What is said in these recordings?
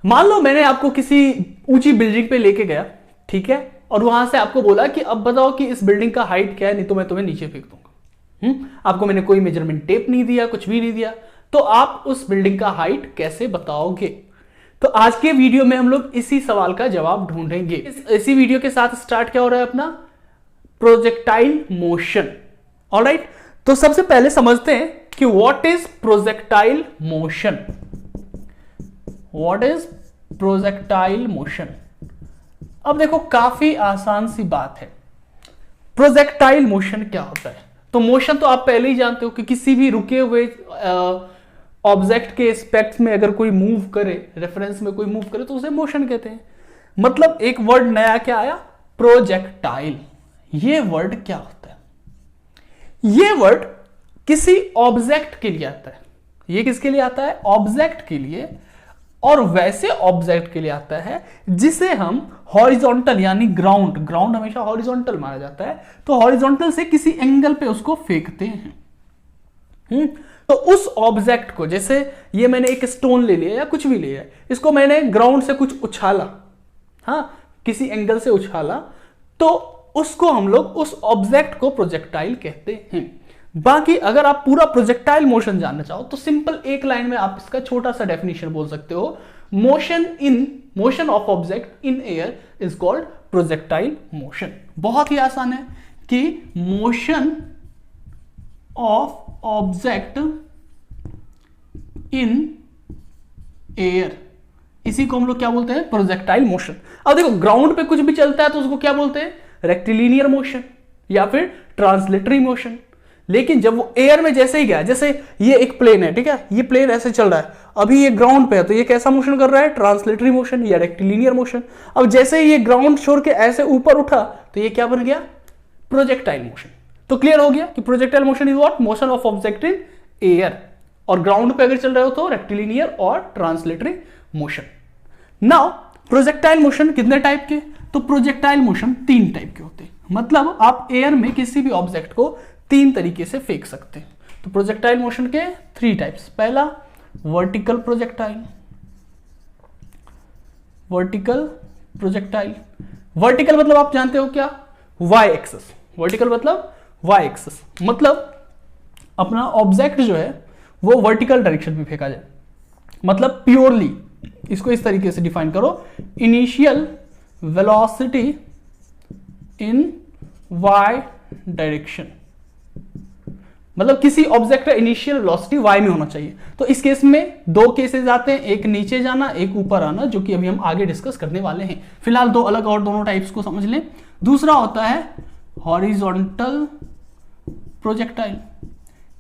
मान लो मैंने आपको किसी ऊंची बिल्डिंग पे लेके गया, ठीक है, और वहां से आपको बोला कि अब बताओ कि इस बिल्डिंग का हाइट क्या है, नहीं तो मैं तुम्हें नीचे फेंक दूंगा। आपको मैंने कोई मेजरमेंट टेप नहीं दिया, कुछ भी नहीं दिया, तो आप उस बिल्डिंग का हाइट कैसे बताओगे? तो आज के वीडियो में हम लोग इसी सवाल का जवाब ढूंढेंगे। इसी वीडियो के साथ स्टार्ट क्या हो रहा है अपना, प्रोजेक्टाइल मोशन। ऑलराइट, तो सबसे पहले समझते हैं कि what is projectile motion. What is projectile motion? अब देखो काफी आसान सी बात है। प्रोजेक्टाइल मोशन क्या होता है? तो मोशन तो आप पहले ही जानते हो कि किसी भी रुके हुए ऑब्जेक्ट के एस्पेक्ट में अगर कोई मूव करे, रेफरेंस में कोई मूव करे तो उसे मोशन कहते हैं। मतलब एक वर्ड नया क्या आया, प्रोजेक्टाइल। ये वर्ड क्या होता है? ये वर्ड किसी ऑब्जेक्ट के लिए आता है। ये किसके लिए आता है? ऑब्जेक्ट के लिए। और वैसे ऑब्जेक्ट के लिए आता है जिसे हम हॉरिजॉन्टल यानी ग्राउंड हमेशा हॉरिजॉन्टल माना जाता है, तो हॉरिजॉन्टल से किसी एंगल पे उसको फेंकते हैं। तो उस ऑब्जेक्ट को, जैसे ये मैंने एक स्टोन ले लिया या कुछ भी लिया, इसको मैंने ग्राउंड से कुछ उछाला, हाँ, किसी एंगल से उछाला, तो उसको हम लोग उस ऑब्जेक्ट को प्रोजेक्टाइल कहते हैं। बाकी अगर आप पूरा प्रोजेक्टाइल मोशन जानना चाहो तो सिंपल एक लाइन में आप इसका छोटा सा डेफिनेशन बोल सकते हो, motion of object in air is called projectile motion. बहुत ही आसान है कि motion of object in air, इसी को हम लोग क्या बोलते हैं? Projectile motion. अब देखो ग्राउंड पे कुछ भी चलता है तो उसको क्या बोलते हैं? रेक्टिलिनियर मोशन या फिर ट्रांसलेटरी मोशन। लेकिन जब वो एयर में जैसे ही गया, जैसे ये एक प्लेन है, ठीक है, ये प्लेन ऐसे चल रहा है, अभी ये ग्राउंड पे है, तो ये कैसा मोशन कर रहा है? ट्रांसलेटरी मोशन या रेक्टिलिनियर मोशन। अब जैसे ही ये ग्राउंड छोड़ के ऐसे ऊपर उठा तो ये क्या बन गया? Projectile motion. तो क्लियर हो गया कि projectile motion is what? Motion of object in air. और ग्राउंड पे अगर चल रहे हो तो रेक्टिलिनियर और translatory motion. Now projectile motion कितने टाइप के? तो प्रोजेक्टाइल मोशन 3 टाइप के होते हैं। मतलब आप एयर में किसी भी ऑब्जेक्ट को 3 तरीके से फेंक सकते हैं। तो प्रोजेक्टाइल मोशन के 3 टाइप्स। पहला vertical projectile. Vertical projectile, vertical मतलब आप जानते हो क्या? Y axis. वर्टिकल मतलब वाई एक्सिस, मतलब अपना ऑब्जेक्ट जो है वो वर्टिकल डायरेक्शन में फेंका जाए। मतलब प्योरली इसको इस तरीके से डिफाइन करो, initial velocity in y direction. मतलब किसी ऑब्जेक्ट का इनिशियल वेलोसिटी y में होना चाहिए। तो इस केस में 2 केसेस आते हैं, एक नीचे जाना, एक ऊपर आना, जो कि अभी हम आगे डिस्कस करने वाले हैं। फिलहाल 2 अलग और दोनों टाइप्स को समझ लें। दूसरा होता है हॉरिजॉन्टल प्रोजेक्टाइल।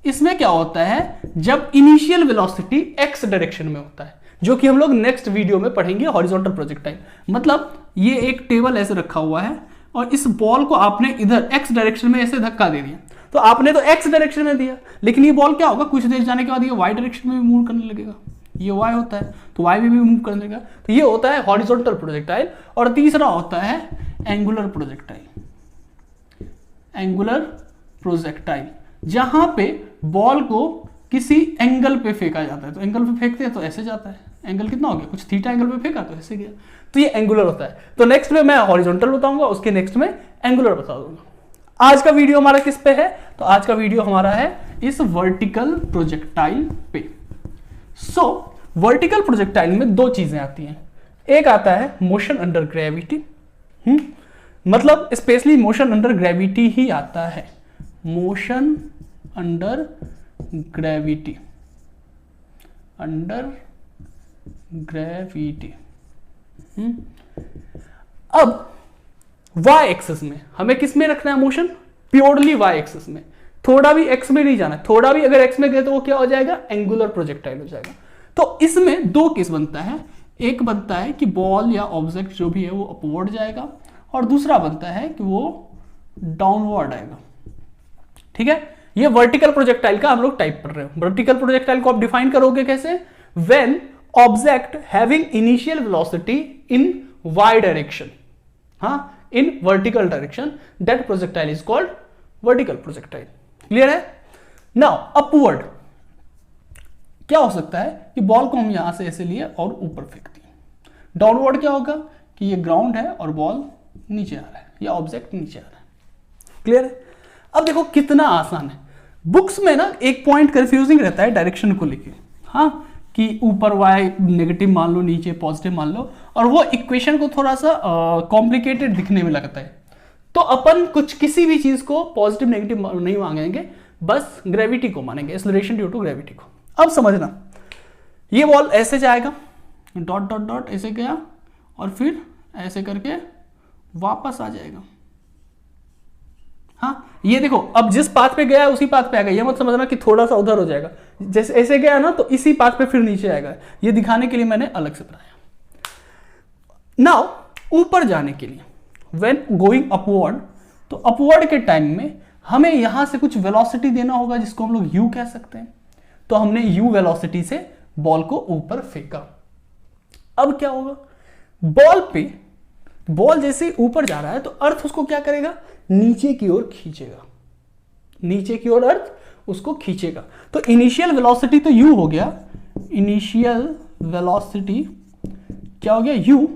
इसमें क्या होता है? जब इनिशियल वेलोसिटी x डायरेक्शन में होता है, जो कि हम लोग नेक्स्ट वीडियो में पढ़ेंगे। हॉरिजॉन्टल प्रोजेक्टाइल मतलब ये एक टेबल ऐसे रखा हुआ है और इस बॉल को आपने इधर x डायरेक्शन में ऐसे धक्का दे दिया, तो आपने तो x डायरेक्शन में दिया, लेकिन ये बॉल क्या होगा? कुछ देर जाने के बाद ये y डायरेक्शन में भी मूव करने लगेगा। ये y होता है तो y में भी मूव करने लगेगा। तो ये होता है हॉरिजॉन्टल प्रोजेक्टाइल। और तीसरा होता है एंगुलर प्रोजेक्टाइल। एंगुलर प्रोजेक्टाइल जहां पे बॉल को किसी एंगल पे फेंका जाता है। तो एंगल पे फेंकते हैं तो ऐसे जाता है, एंगल कितना हो गया? कुछ थीटा एंगल पे फेंका तो ऐसे गया, तो ये एंगुलर होता है। तो नेक्स्ट में मैं हॉरिजॉन्टल बताऊंगा, उसके नेक्स्ट में एंगुलर बता दूंगा। आज का वीडियो हमारा किस पे है? तो आज का वीडियो हमारा है इस वर्टिकल प्रोजेक्टाइल पे। सो वर्टिकल प्रोजेक्टाइल में 2 चीजें आती हैं। एक आता है मोशन अंडर ग्रेविटी, मतलब स्पेशली मोशन अंडर ग्रेविटी ही आता है। Motion under gravity, under gravity. अब वाई एक्सिस में हमें किस में रखना है मोशन? प्योरली वाई एक्सिस में। थोड़ा भी एक्स में नहीं जाना। थोड़ा भी अगर एक्स में गए तो वो क्या हो जाएगा? एंगुलर प्रोजेक्टाइल हो जाएगा। तो इसमें 2 केस बनता है। एक बनता है कि बॉल या ऑब्जेक्ट जो भी है वो अपवर्ड जाएगा, और दूसरा बनता है कि वो डाउनवर्ड आएगा। ठीक है, ये वर्टिकल प्रोजेक्टाइल का हम लोग टाइप पढ़ रहे हैं। वर्टिकल प्रोजेक्टाइल को आप डिफाइन करोगे कैसे? When object having initial velocity in y direction, हाँ, in vertical direction, that projectile is called vertical projectile. Clear है? नाउ अपवर्ड क्या हो सकता है कि बॉल को हम यहां से ऐसे लिए और ऊपर फेंक दिए, डाउनवर्ड क्या होगा कि ये ग्राउंड है और बॉल नीचे आ रहा है या ऑब्जेक्ट नीचे आ रहा है। क्लियर है? अब देखो कितना आसान है। बुक्स में ना एक पॉइंट कंफ्यूजिंग रहता है डायरेक्शन को लेके, हाँ, कि ऊपर वाई नेगेटिव मान लो, नीचे पॉजिटिव मान लो, और वो इक्वेशन को थोड़ा सा कॉम्प्लिकेटेड दिखने में लगता है। तो अपन कुछ किसी भी चीज को पॉजिटिव नेगेटिव नहीं मांगेंगे, बस ग्रेविटी को मानेंगे, एक्सेलरेशन ड्यू टू ग्रेविटी को। अब समझना, ये बॉल ऐसे जाएगा, डॉट डॉट डॉट ऐसे गया और फिर ऐसे करके वापस आ जाएगा। हाँ, ये देखो अब जिस पाथ पे गया उसी पाथ पे आएगा, ये मत समझना कि थोड़ा सा उधर हो जाएगा। जैसे ऐसे गया ना तो इसी पाथ पे फिर नीचे आएगा, ये दिखाने के लिए मैंने अलग से बनाया। नाउ ऊपर जाने के लिए व्हेन गोइंग अपवर्ड, तो अपवर्ड के टाइम में हमें यहां से कुछ वेलोसिटी देना होगा जिसको हम लोग यू कह सकते हैं। तो हमने यू वेलोसिटी से बॉल को ऊपर फेंका। अब क्या होगा, बॉल जैसे ऊपर जा रहा है तो अर्थ उसको क्या करेगा, नीचे की ओर खींचेगा, नीचे की ओर अर्थ उसको खींचेगा। तो इनिशियल वेलोसिटी तो u हो गया, इनिशियल वेलोसिटी क्या हो गया u,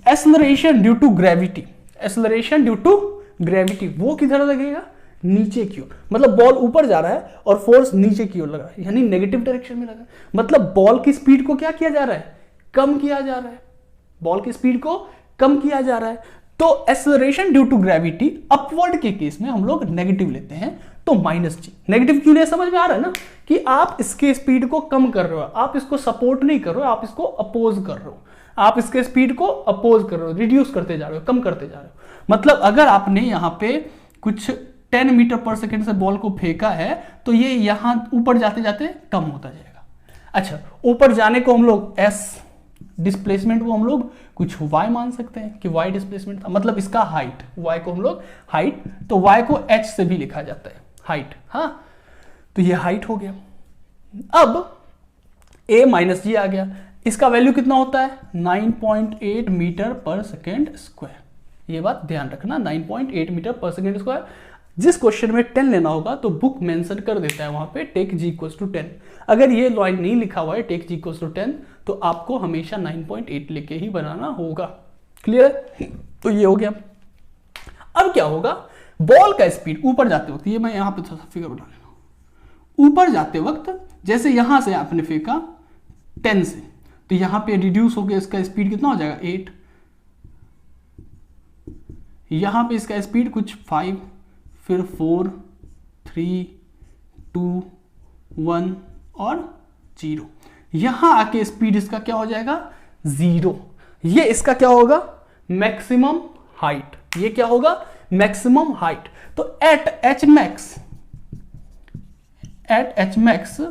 acceleration due to gravity, acceleration due to gravity वो किधर लगेगा, नीचे की ओर। मतलब बॉल ऊपर जा रहा है और फोर्स नीचे की ओर लगा, यानी नेगेटिव डायरेक्शन में लगा। मतलब बॉल की स्पीड को क्या किया जा रहा है, कम किया जा रहा है, बॉल की स्पीड को कम किया जा रहा है। तो acceleration due to gravity upward के केस में हम लोग नेगेटिव लेते हैं, तो माइनस जी। नेगेटिव क्यों ले, समझ में आ रहा है ना, कि आप इसके स्पीड को कम कर रहे हो, आप इसको सपोर्ट नहीं कर रहे हो, आप इसको अपोज कर रहे हो, आप इसके स्पीड को अपोज कर रहे हो, रिड्यूस करते जा रहे हो, कम करते जा रहे हो। मतलब अगर आपने यहां पे कुछ 10 मीटर पर सेकेंड से बॉल को फेंका है तो ये यहां ऊपर जाते जाते कम होता जाएगा। अच्छा, ऊपर जाने को हम लोग एस, डिस्प्लेसमेंट को हम लोग कुछ y मान सकते हैं कि y डिस्प्लेसमेंट था, मतलब इसका हाइट, y को हम लोग हाइट, तो y को h से भी लिखा जाता है हाइट। हाँ, तो ये हाइट हो गया। अब a माइनस जी आ गया, इसका वैल्यू कितना होता है, 9.8 मीटर पर सेकेंड स्क्वायर। ये बात ध्यान रखना, 9.8 मीटर पर सेकेंड स्क्वायर। जिस क्वेश्चन में 10 लेना होगा तो बुक मेंशन कर देता है वहां पे टेक जी इक्वल्स टू 10। अगर ये लाइन नहीं लिखा हुआ है टेक जी इक्वल्स टू 10 तो आपको हमेशा 9.8 लेके ही बनाना होगा। क्लियर है? तो ये हो गया। अब क्या होगा, बॉल का स्पीड ऊपर जाते वक्त, ये मैं यहां पे थोड़ा सा फिगर बना लेता हूं, ऊपर जाते वक्त जैसे यहां से आपने फेंका 10 से, तो यहां पे रिड्यूस होकर इसका स्पीड कितना हो जाएगा 8, यहां पे इसका स्पीड कुछ 5, फिर 4, 3, 2, 1 और 0। यहां आके स्पीड इसका क्या हो जाएगा 0। ये इसका क्या होगा, मैक्सिमम हाइट। ये क्या होगा, मैक्सिमम हाइट। तो at H max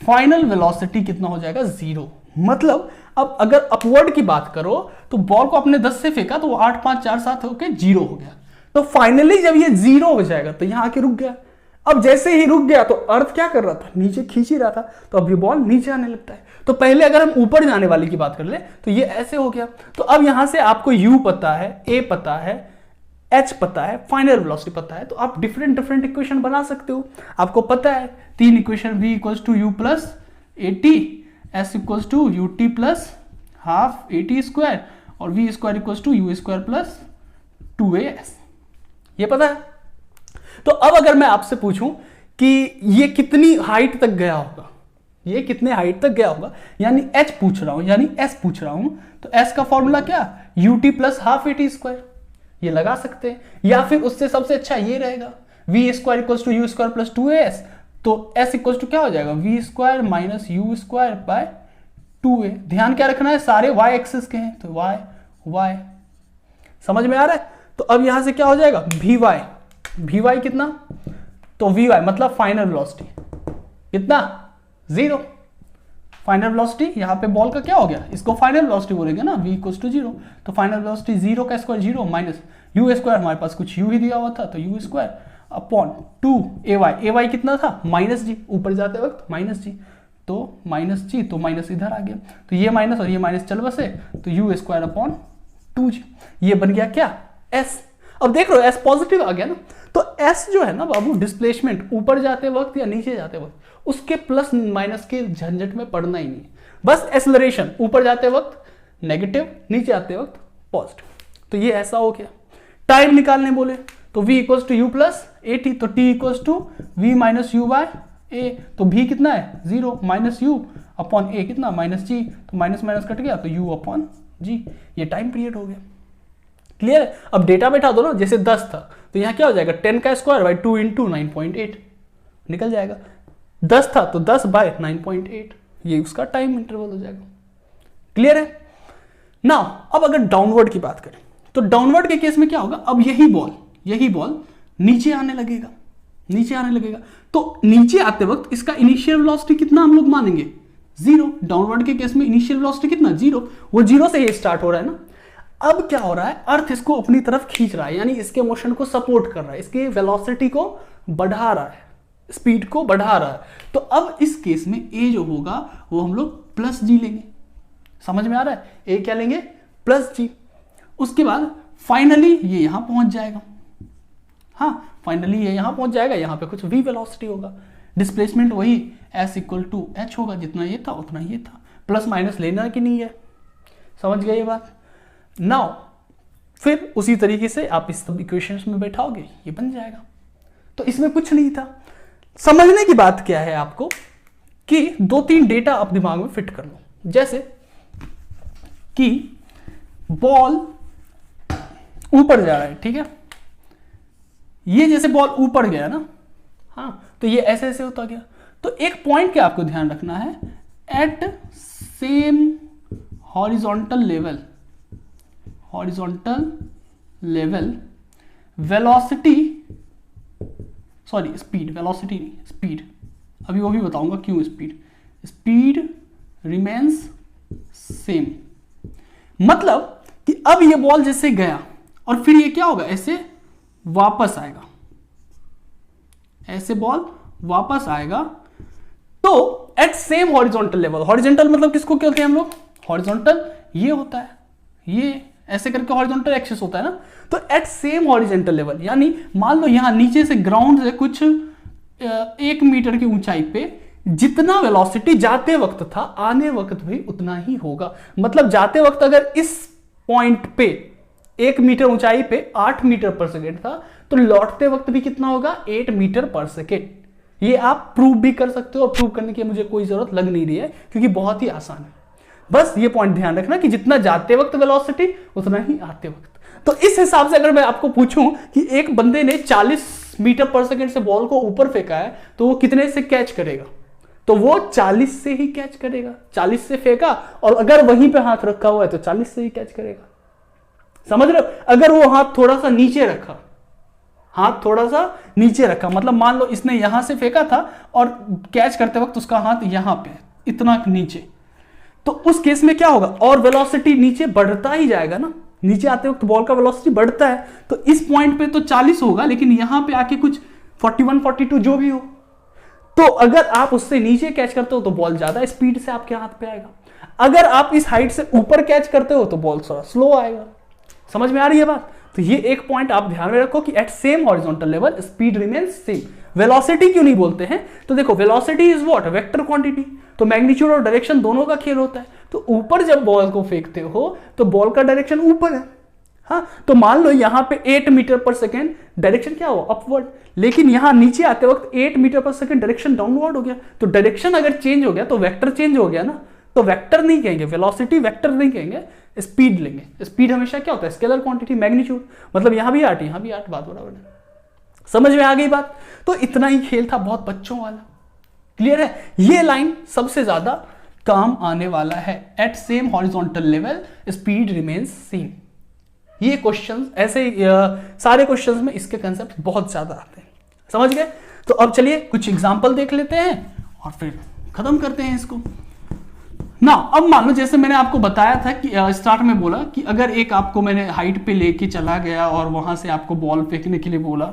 final velocity कितना हो जाएगा 0। मतलब अब अगर अपवर्ड की बात करो तो बॉल को आपने 10 से फेंका तो वो 8, 5, 4, 7 होके 0 हो गया। तो फाइनली जब ये 0 हो जाएगा तो यहां आके रुक गया। अब जैसे ही रुक गया तो अर्थ क्या कर रहा था, नीचे खींच ही रहा था, तो अब ये बॉल नीचे आने लगता है। तो पहले अगर हम ऊपर जाने वाले की बात कर ले तो ये ऐसे हो गया। तो अब यहां से आपको u पता है, a पता है, h पता है, फाइनल वेलोसिटी पता है, तो आप डिफरेंट इक्वेशन बना सकते हो। आपको पता है 3 equation, v equals to u plus at, s equals to ut plus half at square और v square equals to u square plus 2as। ये पता है। तो अब अगर मैं आपसे पूछूं कि ये कितनी हाइट तक गया होगा, ये कितने हाइट तक गया होगा, यानी h पूछ रहा हूं, यानी s पूछ रहा हूं, तो s का फॉर्मूला क्या, ut plus half at square, ये लगा सकते हैं। या फिर उससे सबसे अच्छा ये रहेगा v square equals to u square plus 2as, तो s इक्वल्स टू क्या हो जाएगा v square minus u square by 2a। ध्यान क्या रखना है, सारे y एक्सिस के हैं, तो y समझ में आ रहा है। तो अब यहां से क्या हो जाएगा vy कितना, तो vy मतलब फाइनल वेलोसिटी कितना 0। फाइनल वेलोसिटी यहां पे बॉल का क्या हो गया, इसको फाइनल वेलोसिटी बोलेंगे ना, v इक्वल्स टू 0। तो फाइनल वेलोसिटी 0 का स्क्वायर 0 माइनस u स्क्वायर, हमारे पास कुछ u ही दिया हुआ था तो u स्क्वायर अपॉन 2ay कितना था माइनस जी, ऊपर जाते वक्त माइनस जी, तो माइनस जी, तो माइनस इधर आ गया, तो ये माइनस और ये माइनस चल बसे, तो u स्क्वायर अपॉन 2g, ये बन गया क्या s। अब देख रहे हो s पॉजिटिव आ गया ना, तो s जो है ना बाबू, डिस्प्लेसमेंट ऊपर जाते वक्त या नीचे जाते वक्त उसके प्लस माइनस के झंझट में पड़ना ही नहीं, बस एक्सेलरेशन ऊपर जाते वक्त नेगेटिव, नीचे आते वक्त पॉजिटिव। तो ये ऐसा हो गया। टाइम निकालने बोले तो v equals to u plus a t, तो t equals to v minus u by a, तो v कितना है 0 माइनस यू अपॉन ए कितना माइनस जी, तो माइनस माइनस कट गया तो u अपॉन जी, ये टाइम पीरियड हो गया। क्लियर है? अब डेटा बैठा दो ना, जैसे 10 था तो यहाँ क्या हो जाएगा 10 का स्क्वायर बाई 2 इंटू 9.8 निकल जाएगा। 10 था तो 10 बाय 9.8, ये उसका टाइम इंटरवल हो जाएगा। क्लियर है? नाउ अब अगर डाउनवर्ड की बात करें तो डाउनवर्ड के केस में क्या होगा, अब यही बॉल नीचे आने लगेगा, तो नीचे आते वक्त इसका इनिशियल वेलोसिटी कितना हम लोग मानेंगे 0। डाउनवर्ड के केस में इनिशियल वेलोसिटी कितना 0, वो 0 से ही स्टार्ट हो रहा है ना। अब क्या हो रहा है, अर्थ इसको अपनी तरफ खींच रहा है, यानी इसके मोशन को सपोर्ट कर रहा है, इसके वेलोसिटी को बढ़ा रहा है, स्पीड को बढ़ा रहा है। तो अब इस केस में ए जो होगा वो हम लोग प्लस जी लेंगे। समझ में आ रहा है? ए क्या लेंगे प्लस जी। उसके बाद फाइनली ये यहां पहुंच जाएगा, हाँ फाइनली ये यहां पहुंच जाएगा, यहां पे कुछ v वेलोसिटी होगा, डिस्प्लेसमेंट वही s इक्वल टू h होगा, जितना ये था उतना ये था, प्लस माइनस लेना कि नहीं है। समझ गए ये बात? नाउ फिर उसी तरीके से आप इस सब इक्वेशंस में बैठाओगे, ये बन जाएगा। तो इसमें कुछ नहीं था। समझने की बात क्या है आपको कि 2-3 डेटा आप दिमाग में फिट कर लो, जैसे कि बॉल ऊपर जा रहा है, ठीक है, ये जैसे बॉल ऊपर गया ना, हाँ, तो ये ऐसे ऐसे होता गया। तो एक पॉइंट क्या आपको ध्यान रखना है, at same horizontal level velocity, sorry speed, velocity नहीं स्पीड, अभी वो भी बताऊंगा क्यों स्पीड रिमेन्स सेम। मतलब कि अब ये बॉल जैसे गया और फिर ये क्या होगा, ऐसे वापस आएगा, ऐसे बॉल वापस आएगा। तो at same horizontal level, horizontal मतलब किसको कहते हैं हम लोग, हॉरिजॉन्टल ये होता है, ये ऐसे करके हॉरिजॉन्टल एक्सिस होता है ना। तो एट सेम हॉरिजॉन्टल लेवल, यानी मान लो यहां नीचे से ग्राउंड से कुछ 1 मीटर की ऊंचाई पे जितना वेलोसिटी जाते वक्त था, आने वक्त भी उतना ही होगा। मतलब जाते वक्त अगर इस पॉइंट पे 1 मीटर ऊंचाई पे 8 मीटर पर सेकेंड था, तो लौटते वक्त भी कितना होगा 8 मीटर पर सेकेंड। ये आप प्रूव भी कर सकते हो, और प्रूव करने की मुझे कोई जरूरत लग नहीं रही है क्योंकि बहुत ही आसान है। बस ये पॉइंट ध्यान रखना कि जितना जाते वक्त वेलोसिटी उतना ही आते वक्त। तो इस हिसाब से अगर मैं आपको पूछूं कि एक बंदे ने 40 मीटर पर सेकेंड से बॉल को ऊपर फेंका है, तो वो कितने से कैच करेगा, तो वो 40 से ही कैच करेगा। 40 से फेंका और अगर वहीं पे हाथ रखा हुआ है तो 40 से ही कैच करेगा। समझ रहे हो? अगर वो हाथ थोड़ा सा नीचे रखा, मतलब मान लो इसने यहां से फेंका था और कैच करते वक्त उसका हाथ यहां पे इतना नीचे, तो उस केस में क्या होगा, और वेलोसिटी नीचे बढ़ता ही जाएगा ना, नीचे आते वक्त बॉल का वेलोसिटी बढ़ता है। तो इस पॉइंट पे तो 40 होगा, लेकिन यहां पे आके कुछ 41 42 जो भी हो, तो अगर आप उससे नीचे कैच करते हो तो बॉल ज्यादा स्पीड से आपके हाथ पे आएगा। अगर आप इस हाइट से ऊपर कैच करते हो तो बॉल थोड़ा स्लो आएगा। समझ में आ रही है बात? तो ये एक पॉइंट आप ध्यान में रखो कि at same horizontal level speed remains same. Velocity क्यों नहीं बोलते हैं, तो देखो velocity is what, vector quantity, तो मैग्नीट्यूड और डायरेक्शन दोनों का खेल होता है। तो ऊपर जब बॉल को फेंकते हो तो बॉल का डायरेक्शन ऊपर है, हाँ, तो मान लो यहां पे 8 मीटर पर सेकेंड डायरेक्शन क्या हुआ, अपवर्ड, लेकिन यहां नीचे आते वक्त 8 metre per second direction downward हो गया। तो डायरेक्शन अगर चेंज हो गया तो वेक्टर चेंज हो गया ना, तो वेक्टर नहीं कहेंगे, वेलोसिटी वेक्टर नहीं कहेंगे, स्पीड लेंगे। स्पीड हमेशा क्या होता है, स्केलर क्वांटिटी, मैग्नीट्यूड, मतलब यहां भी 8 यहां भी 8, बात बराबर है। समझ में आ गई बात? तो इतना ही खेल था, बहुत बच्चों वाला। क्लियर है? ये लाइन सबसे ज्यादा काम आने वाला है, at same horizontal level speed remains same. ये क्वेश्चंस ऐसे सारे क्वेश्चंस में इसके कंसेप्ट बहुत ज्यादा आते हैं। समझ गए? तो अब चलिए कुछ एग्जांपल देख लेते हैं और फिर खत्म करते हैं इसको ना। अब मान लो जैसे मैंने आपको बताया था कि स्टार्ट में बोला कि अगर एक आपको मैंने हाइट पे लेके चला गया और वहां से आपको बॉल फेंकने के लिए बोला,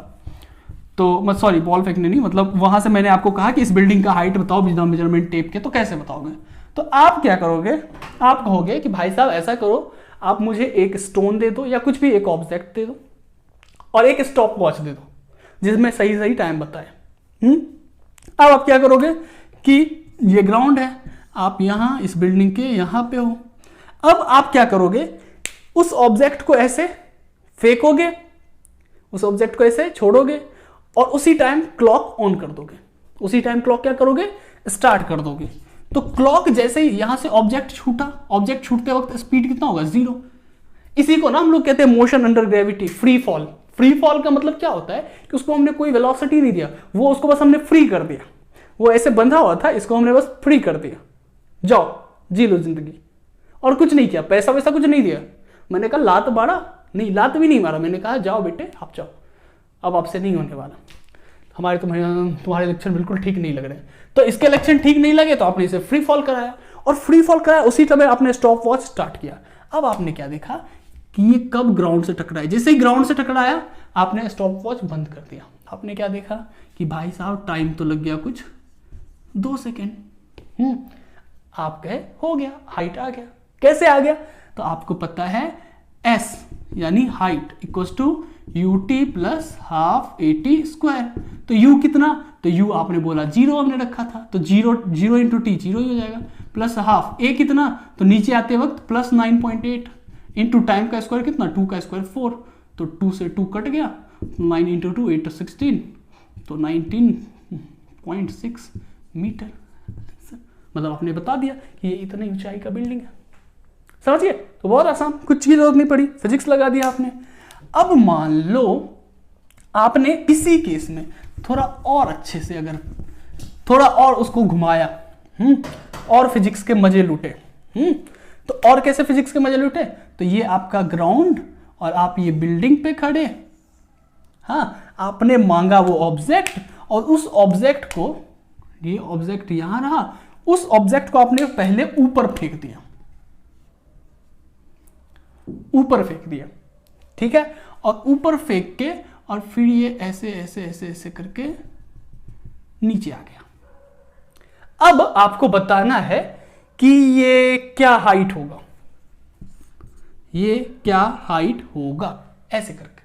तो सॉरी बॉल फेंकने नहीं, मतलब वहां से मैंने आपको कहा कि इस बिल्डिंग का हाइट बताओ बिना मेजरमेंट टेप के, तो कैसे बताओगे? तो आप क्या करोगे, आप कहोगे कि भाई साहब ऐसा करो, आप मुझे एक स्टोन दे दो या कुछ भी एक ऑब्जेक्ट दे दो और एक स्टॉप वॉच दे दो जिसमें सही सही टाइम बताए। अब आप क्या करोगे कि ये ग्राउंड है, आप यहां इस बिल्डिंग के यहां पे हो। अब आप क्या करोगे, उस ऑब्जेक्ट को ऐसे फेंकोगे, उस ऑब्जेक्ट को ऐसे छोड़ोगे और उसी टाइम क्लॉक ऑन कर दोगे, उसी टाइम क्लॉक क्या करोगे, स्टार्ट कर दोगे। तो क्लॉक जैसे ही यहां से ऑब्जेक्ट छूटा, ऑब्जेक्ट छूटते वक्त स्पीड कितना होगा, 0। इसी को ना हम लोग कहते हैं motion under gravity, free fall. Free fall का मतलब क्या होता है कि उसको हमने कोई वेलोसिटी नहीं दिया, वो उसको बस हमने फ्री कर दिया, वो ऐसे बंधा हुआ था, इसको हमने बस फ्री कर दिया, जाओ जी लो जिंदगी, और कुछ नहीं किया, पैसा वैसा कुछ नहीं दिया। मैंने कहा लात मारा, नहीं लात भी नहीं मारा, मैंने कहा जाओ बेटे आप जाओ, अब आपसे नहीं होने वाला, हमारे तुम्हारे लेक्चर बिल्कुल ठीक नहीं लग रहे। तो इसके लेक्चर ठीक नहीं लगे तो आपने इसे फ्री फॉल कराया, और फ्री फॉल कराया उसी समय आपने स्टॉप वॉच स्टार्ट किया। अब आपने क्या देखा कि ये कब ग्राउंड से टकराया, जैसे ही ग्राउंड से टकराया आपने स्टॉप वॉच बंद कर दिया। आपने क्या देखा कि भाई साहब टाइम तो लग गया कुछ 2 सेकेंड। आप कहे हो गया, हाइट आ गया। कैसे आ गया, तो आपको पता है s यानी height equals to ut plus half AT square. तो u कितना, तो u आपने बोला 0 हमने रखा था, तो 0 इंटू टी 0 ही हो जाएगा, प्लस हाफ a कितना, तो नीचे आते वक्त प्लस 9.8 इंटू टाइम का स्क्वायर कितना, 2 का स्क्वायर 4, तो 2 से 2 कट गया, 9 इंटू 2 8 16, तो 19.6 मीटर। मतलब आपने बता दिया कि ये इतनी ऊंचाई का बिल्डिंग है। समझिए, तो बहुत आसान, कुछ की जरूरत नहीं पड़ी, फिजिक्स लगा दिया आपने। अब मान लो आपने इसी केस में थोड़ा और अच्छे से, अगर थोड़ा और उसको घुमाया, और फिजिक्स के मजे लूटे, तो और कैसे फिजिक्स के मजे लूटे, तो ये आपका ग्राउंड और आप ये बिल्डिंग पे खड़े, हाँ आपने मांगा वो ऑब्जेक्ट, और उस ऑब्जेक्ट को, ये ऑब्जेक्ट यहां रहा, उस ऑब्जेक्ट को आपने पहले ऊपर फेंक दिया, ऊपर फेंक दिया, ठीक है, और ऊपर फेंक के और फिर ये ऐसे ऐसे ऐसे ऐसे करके नीचे आ गया। अब आपको बताना है कि ये क्या हाइट होगा, ये क्या हाइट होगा, ऐसे करके,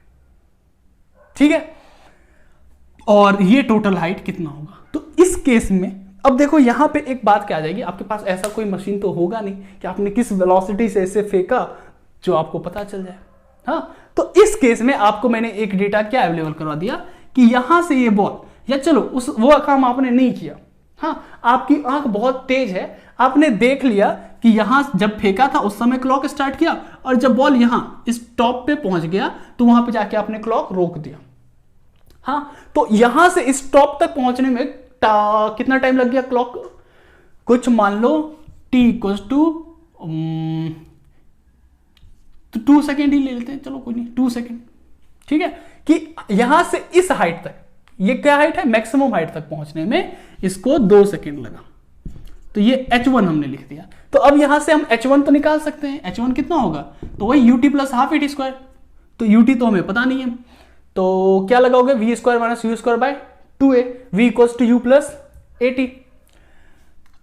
ठीक है, और ये टोटल हाइट कितना होगा। तो इस केस में अब देखो यहां पे एक बात क्या आ जाएगी, आपके पास ऐसा कोई मशीन तो होगा नहीं कि आपने किस वेलोसिटी से ऐसे फेंका जो आपको पता चल जाए। हाँ, तो इस केस में आपको मैंने एक डेटा क्या अवेलेबल करवा दिया कि यहां से ये बॉल, या चलो उस वो काम आपने नहीं किया, हाँ आपकी आंख बहुत तेज है, आपने देख लिया कि यहां जब फेंका था उस समय क्लॉक स्टार्ट किया, और जब बॉल यहां इस टॉप पे पहुंच गया तो वहां पे जाके आपने क्लॉक रोक दिया। हाँ, तो यहां से इस टॉप तक पहुंचने में कितना टाइम लग गया, क्लॉक कुछ मान लो t इक्वल्स टू 2 सेकेंड ही ले लेते हैं, चलो कोई नहीं 2 सेकेंड, ठीक है, कि यहां से इस हाइट तक, ये क्या हाइट है, मैक्सिमम हाइट तक पहुंचने में इसको 2 सेकेंड लगा। तो ये h1 हमने लिख दिया। तो अब यहां से हम h1 तो निकाल सकते हैं, h1 कितना होगा, तो वही ut plus half AT square. तो ut तो हमें पता नहीं है, तो क्या लगाओगे, v square minus u square by 2a, v equals to u plus AT।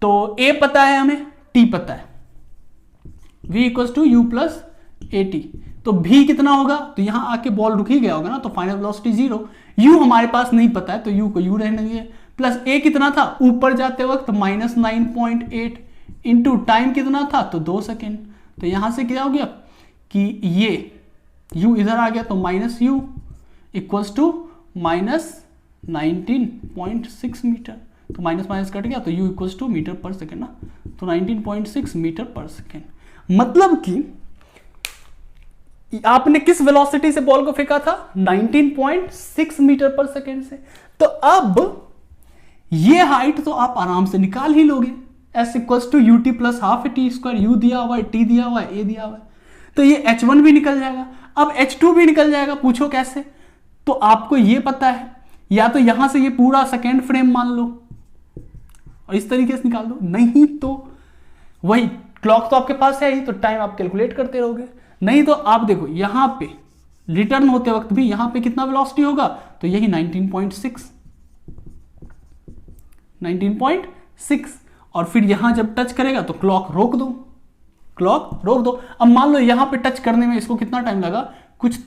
तो a पता है हमें, t पता है, v equals to u plus AT। तो v कितना होगा, तो यहां आके बॉल रुक ही गया होगा ना, तो फाइनल वेलोसिटी 0। u हमारे पास नहीं पता है तो u को u रहने दिए, प्लस a कितना था, ऊपर जाते वक्त माइनस 9.8 इंटू टाइम कितना था, तो 2 सेकेंड। तो यहां से क्या हो गया कि ये u इधर आ गया, तो minus u equals to minus 19.6 metre. तो माइनस माइनस कट गया, तो u equals to metre per second ना, तो 19.6 मीटर पर सेकेंड। मतलब कि आपने किस वेलोसिटी से बॉल को फेंका था, 19.6 मीटर पर सेकेंड से। तो अब ये हाइट तो आप आराम से निकाल ही लोगे, s equals to ut plus half AT square, u दिया हुआ है, t दिया हुआ है, a दिया हुआ है, तो ये h1 भी निकल जाएगा। अब h2 भी निकल जाएगा, पूछो कैसे, तो आपको ये पता है, या तो यहां से ये पूरा सेकेंड फ्रेम मान लो और इस तरीके से निकाल दो, नहीं तो वही क्लॉक तो आपके पास है ही, तो टाइम आप कैलकुलेट करते रहोगे। नहीं तो आप देखो यहां पे रिटर्न होते वक्त भी यहां पे कितना वेलोसिटी होगा, तो यही 19.6, और फिर यहां जब टच करेगा तो क्लॉक रोक दो, क्लॉक रोक दो। अब मान लो यहां पे टच करने में इसको कितना टाइम लगा, कुछ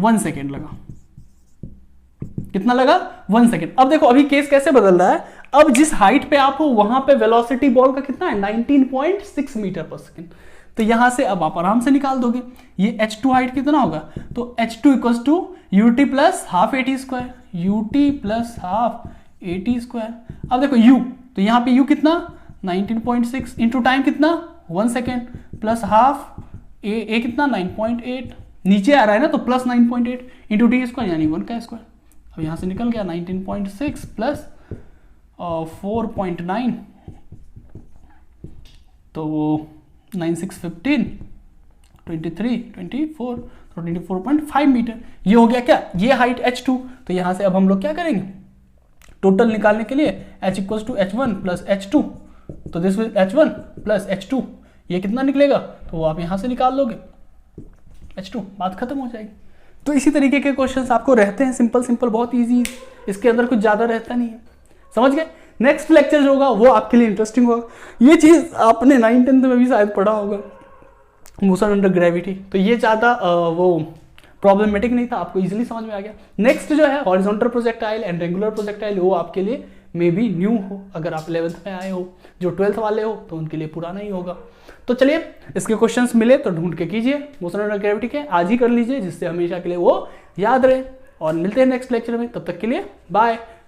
1 सेकेंड लगा, कितना लगा, 1 सेकेंड। अब देखो अभी केस कैसे बदल रहा है, अब जिस हाइट पे आप हो वहां पे वेलोसिटी बॉल का कितना है 19.6 मीटर पर सेकेंड। तो यहां से अब आप आराम से निकाल दोगे ये h2 हाइट कितना होगा, तो h2 equals to ut plus half A T square, ut plus half A T square. अब देखो u, तो यहाँ पे u कितना 19.6 इंटू टाइम कितना 1 सेकेंड प्लस हाफ ए कितना 9.8, नीचे आ रहा है ना तो प्लस 9.8 इंटू टी स्क्वायर यानी 1 का स्क्वायर। अब यहाँ से निकल गया 19.6 प्लस 4.9 तो वो 9 6 15 23 24 तो 24.5 मीटर ये हो गया क्या, ये हाइट h2। तो यहाँ से अब हम लोग क्या करेंगे, टोटल निकालने के लिए h equals to h1 plus h2, तो this will h1 plus h2 ये कितना निकलेगा, तो वो आप यहाँ से निकाल लोगे h2, बात खत्म हो जाएगी। तो इसी तरीके के क्वेश्चंस आपको रहते हैं, सिंपल सिंपल बहुत इजी, इसके अंदर कुछ ज़्यादा रहता नहीं है, समझ गए। नेक्स्ट लेक्चर जो होगा वो आपके लिए इंटरेस्टिंग होगा। ये चीज़ आपने 9th-10th में भी शायद पढ़ा होगा, मोशन अंडर ग्रेविटी, तो ये ज़्यादा वो प्रॉब्लमेटिक नहीं था, आपको इजीली समझ में आ गया। नेक्स्ट जो है horizontal projectile and regular projectile, वो आपके लिए मे बी न्यू हो, अगर आप 11th में आए हो, जो 12th वाले हो तो उनके लिए पुराना ही होगा। तो चलिए इसके क्वेश्चंस मिले तो ढूंढ के कीजिए, मोशन अंडर ग्रेविटी के आज ही कर लीजिए, जिससे हमेशा के लिए वो याद रहे। और मिलते हैं नेक्स्ट लेक्चर में, तब तक के लिए बाय।